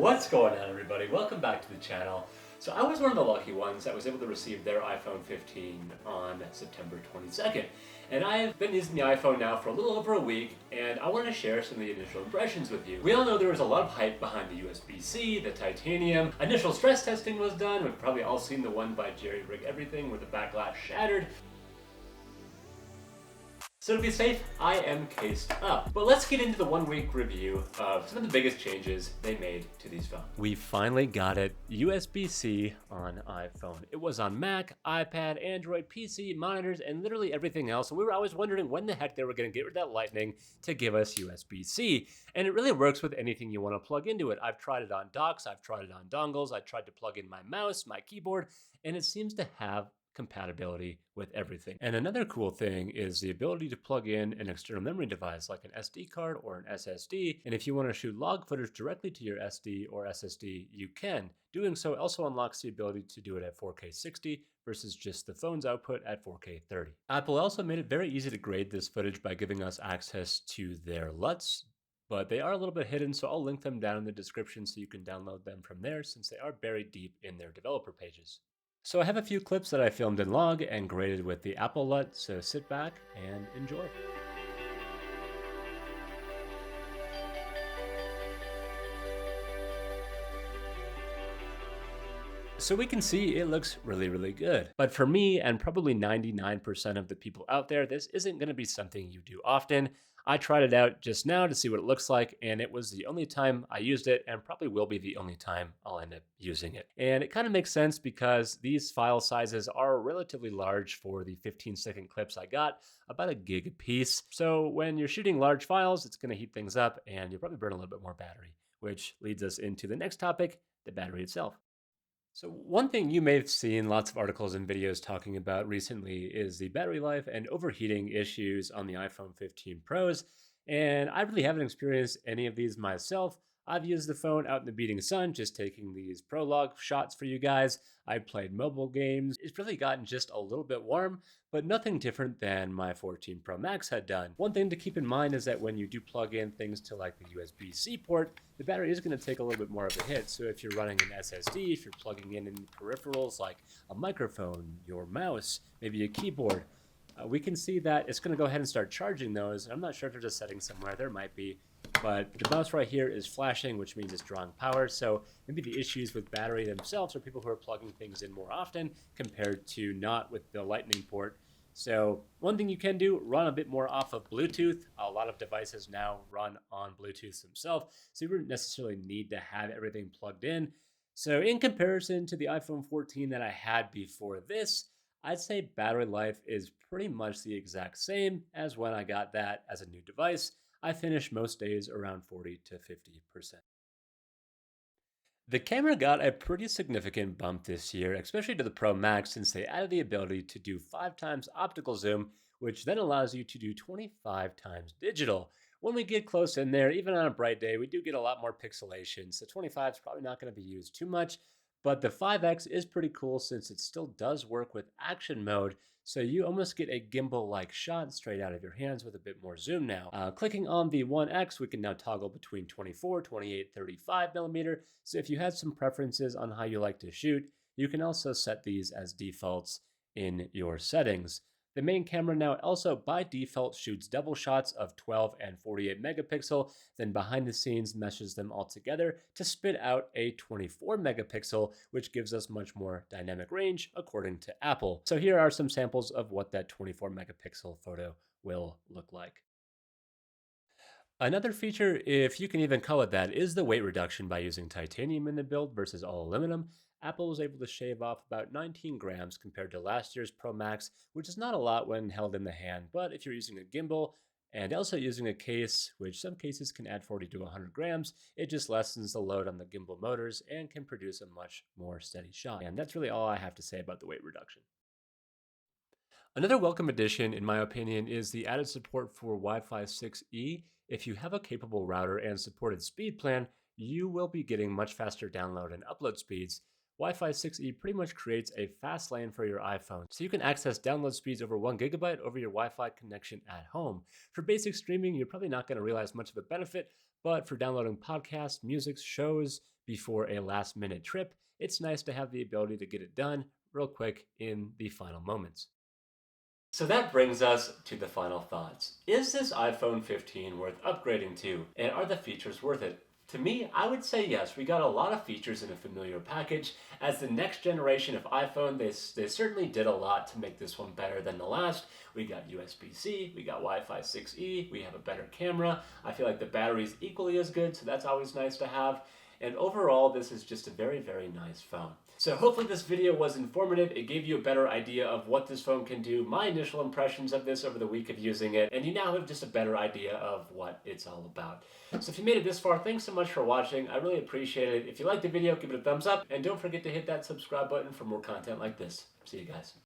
What's going on, everybody? Welcome back to the channel. So I was one of the lucky ones that was able to receive their iPhone 15 on September 22nd. And I've been using the iPhone now for a little over a week, and I want to share some of the initial impressions with you. We all know there was a lot of hype behind the USB-C, the titanium. Initial stress testing was done. We've probably all seen the one by Jerry Rig Everything where the back glass shattered. So to be safe, I am cased up. But let's get into the 1 week review of some of the biggest changes they made to these phones. We finally got it, USB-C on iPhone. It was on Mac, iPad, Android, PC, monitors, and literally everything else. And we were always wondering when the heck they were gonna get rid of that Lightning to give us USB-C. And it really works with anything you wanna plug into it. I've tried it on docks, I've tried it on dongles, I tried to plug in my mouse, my keyboard, and it seems to have compatibility with everything. And another cool thing is the ability to plug in an external memory device like an SD card or an SSD. And if you want to shoot log footage directly to your SD or SSD, you can. Doing so also unlocks the ability to do it at 4K 60 versus just the phone's output at 4K 30. Apple also made it very easy to grade this footage by giving us access to their LUTs, but they are a little bit hidden, so I'll link them down in the description so you can download them from there since they are buried deep in their developer pages. So I have a few clips that I filmed in log and graded with the Apple LUT, so sit back and enjoy. So we can see it looks really good. But for me, and probably 99% of the people out there, this isn't gonna be something you do often. I tried it out just now to see what it looks like, and it was the only time I used it, and probably will be the only time I'll end up using it. And it kind of makes sense because these file sizes are relatively large for the 15-second clips I got, about a gig a piece. So when you're shooting large files, it's gonna heat things up, and you'll probably burn a little bit more battery, which leads us into the next topic, the battery itself. So one thing you may have seen lots of articles and videos talking about recently is the battery life and overheating issues on the iPhone 15 Pros. And I really haven't experienced any of these myself. I've used the phone out in the beating sun, just taking these prologue shots for you guys. I played mobile games. It's really gotten just a little bit warm, but nothing different than my 14 Pro Max had done. One thing to keep in mind is that when you do plug in things to like the USB-C port, the battery is going to take a little bit more of a hit. So if you're running an SSD, if you're plugging in any peripherals like a microphone, your mouse, maybe a keyboard, we can see that it's going to go ahead and start charging those. I'm not sure if there's a setting somewhere, there might be, but the mouse right here is flashing, which means it's drawing power. So maybe the issues with battery themselves are people who are plugging things in more often compared to not with the Lightning port. So one thing you can do, run a bit more off of Bluetooth. A lot of devices now run on Bluetooth themselves, so you wouldn't necessarily need to have everything plugged in. So in comparison to the iPhone 14 that I had before this, I'd say battery life is pretty much the exact same as when I got that as a new device. I finish most days around 40 to 50%. The camera got a pretty significant bump this year, especially to the Pro Max, since they added the ability to do 5 times optical zoom, which then allows you to do 25 times digital. When we get close in there, even on a bright day, we do get a lot more pixelation, so 25 is probably not going to be used too much. But the 5x is pretty cool since it still does work with action mode, so you almost get a gimbal-like shot straight out of your hands with a bit more zoom now. Clicking on the 1x, we can now toggle between 24, 28, 35 millimeter. So if you had some preferences on how you like to shoot, you can also set these as defaults in your settings. The main camera now also by default shoots double shots of 12 and 48 megapixel, then behind the scenes meshes them all together to spit out a 24 megapixel, which gives us much more dynamic range according to Apple. So here are some samples of what that 24 megapixel photo will look like. Another feature, if you can even call it that, is the weight reduction by using titanium in the build versus all aluminum. Apple was able to shave off about 19 grams compared to last year's Pro Max, which is not a lot when held in the hand, but if you're using a gimbal and also using a case, which some cases can add 40 to 100 grams, it just lessens the load on the gimbal motors and can produce a much more steady shot. And that's really all I have to say about the weight reduction. Another welcome addition, in my opinion, is the added support for Wi-Fi 6E. If you have a capable router and supported speed plan, you will be getting much faster download and upload speeds. Wi-Fi 6E pretty much creates a fast lane for your iPhone, so you can access download speeds over 1 gigabyte over your Wi-Fi connection at home. For basic streaming, you're probably not going to realize much of a benefit, but for downloading podcasts, music, shows, before a last minute trip, it's nice to have the ability to get it done real quick in the final moments. So that brings us to the final thoughts. Is this iPhone 15 worth upgrading to, and are the features worth it? To me, I would say yes. We got a lot of features in a familiar package. As the next generation of iPhone, they certainly did a lot to make this one better than the last. We got USB-C, we got Wi-Fi 6E, we have a better camera. I feel like the battery is equally as good, so that's always nice to have. And overall, this is just a very, very nice phone. So hopefully this video was informative. It gave you a better idea of what this phone can do, my initial impressions of this over the week of using it, and you now have just a better idea of what it's all about. So if you made it this far, thanks so much for watching. I really appreciate it. If you liked the video, give it a thumbs up, and don't forget to hit that subscribe button for more content like this. See you guys.